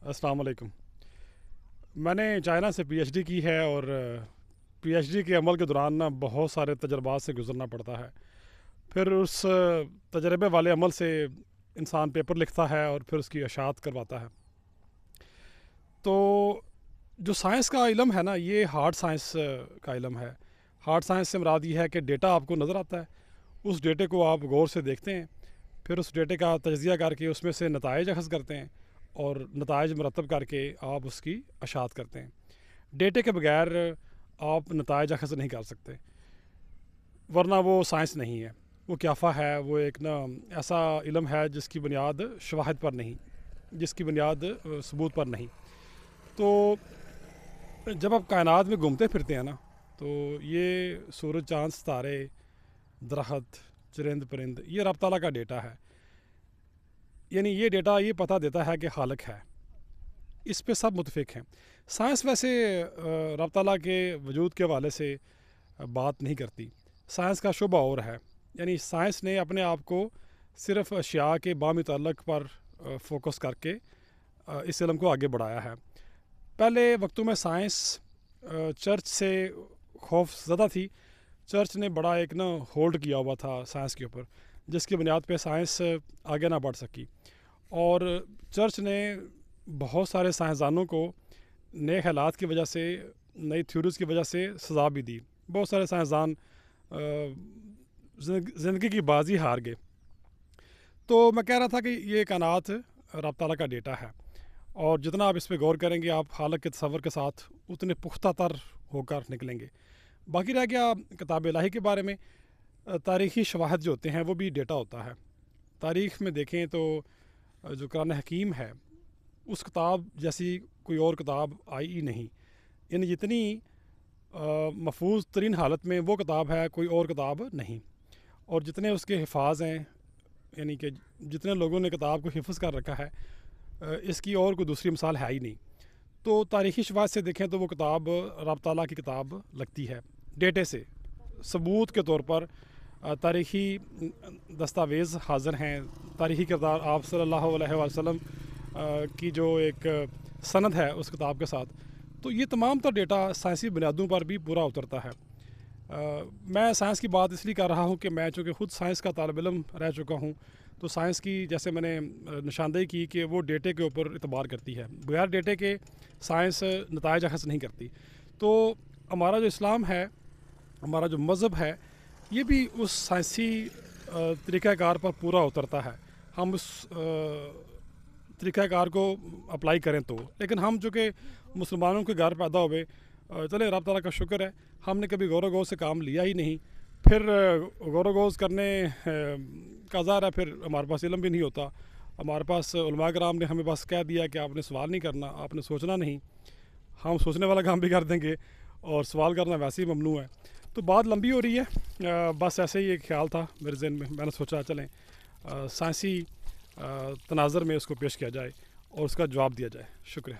अस्सलाम वालेकुम। मैंने चाइना से पीएचडी की है और पीएचडी के अमल के दौरान ना बहुत सारे तजर्बात से गुज़रना पड़ता है। फिर उस तजर्बे वाले अमल से इंसान पेपर लिखता है और फिर उसकी अशात करवाता है। तो जो साइंस का इल्म है ना, ये हार्ड साइंस का इल्म है। हार्ड साइंस से मुराद ये है कि डेटा आपको नज़र आता है, उस डेटे को आप गौर से देखते हैं, फिर उस डेटे का तज्ज़िया करके उसमें से नताइज अखज़ करते हैं और नताइज मरतब करके आप उसकी अशात करते हैं। डेटे के बगैर आप नताइज अखज़ नहीं कर सकते, वरना वो साइंस नहीं है, वो क्याफ़ा है। वो एक ना ऐसा इल्म है जिसकी बुनियाद शवाहिद पर नहीं, जिसकी बुनियाद सबूत पर नहीं। तो जब आप कायनात में घूमते फिरते हैं ना, तो ये सूरज, चाँद, सितारे, दरख्त, चरिंद परिंद, ये रब ताला का डेटा है। यानी ये डेटा ये पता देता है कि खालिक है, इस पे सब मुतफिक हैं। साइंस वैसे रब ताला के वजूद के हवाले से बात नहीं करती। साइंस का शुबा और है, यानी साइंस ने अपने आप को सिर्फ़ अशिया के बामुतल्लक़ पर फोकस करके इस इल्म को आगे बढ़ाया है। पहले वक्तों में साइंस चर्च से खौफ ज़दा थी। चर्च ने बड़ा एक ना होल्ड किया हुआ था साइंस के ऊपर, जिसकी बुनियाद पे साइंस आगे ना बढ़ सकी। और चर्च ने बहुत सारे साइंसदानों को नए ख़यालात की वजह से, नई थ्योरीज़ की वजह से सज़ा भी दी। बहुत सारे साइंसदान ज़िंदगी की बाजी हार गए। तो मैं कह रहा था कि ये कायनात रब ताला का डेटा है, और जितना आप इस पे गौर करेंगे, आप खालिक के तसव्वुर के साथ उतने पुख्ता तर होकर निकलेंगे। बाकी रह गया किताब इलाही के बारे में। तारीख़ी शवाहिद जो होते हैं वो भी डेटा होता है। तारीख़ में देखें तो जो कुरान हकीम है, उस किताब जैसी कोई और किताब आई ही नहीं। यानी जितनी महफूज तरीन हालत में वो किताब है, कोई और किताब नहीं। और जितने उसके हिफाज हैं, यानी कि जितने लोगों ने किताब को हिफ्ज़ कर रखा है, इसकी और कोई दूसरी मिसाल है ही नहीं। तो तारीख़ी शवाहिद से देखें तो वो किताब रब ताला की किताब लगती है। डेटे से सबूत के तौर पर तारीख़ी दस्तावेज़ हाज़िर हैं। तारीख़ी किरदार आप सल्लल्लाहु अलैहि वसल्लम की जो एक सनद है उस किताब के साथ, तो ये तमाम तर डेटा साइंसी बुनियादों पर भी पूरा उतरता है। मैं साइंस की बात इसलिए कर रहा हूँ कि मैं चूँकि ख़ुद साइंस का तालिब इल्म रह चुका हूँ, तो साइंस की जैसे मैंने निशानदेही की कि वो डेटे के ऊपर इतबार करती है। बगैर डेटे के साइंस नताइज अखज़ नहीं करती। तो हमारा जो इस्लाम है, हमारा जो मज़हब है, ये भी उस साइंसी तरीक़ाकार पर पूरा उतरता है। हम उस तरीक़ाकार को अप्लाई करें तो। लेकिन हम चूँकि मुसलमानों के घर पैदा हुए, चले रब ताला का शुक्र है, हमने कभी गौर गौर से काम लिया ही नहीं। फिर गौर गौर करने का ज़ाहिर है, फिर हमारे पास इल्म भी नहीं होता। हमारे पास उलमा कराम ने हमें बस कह दिया कि आपने सवाल नहीं करना, आपने सोचना नहीं। हम सोचने वाला काम भी कर देंगे और सवाल करना वैसे ही ममनू है। तो बात लंबी हो रही है। बस ऐसे ही एक ख्याल था मेरे ज़हन में, मैंने सोचा चलें साइंसी तनाज़र में उसको पेश किया जाए और उसका जवाब दिया जाए। शुक्रिया।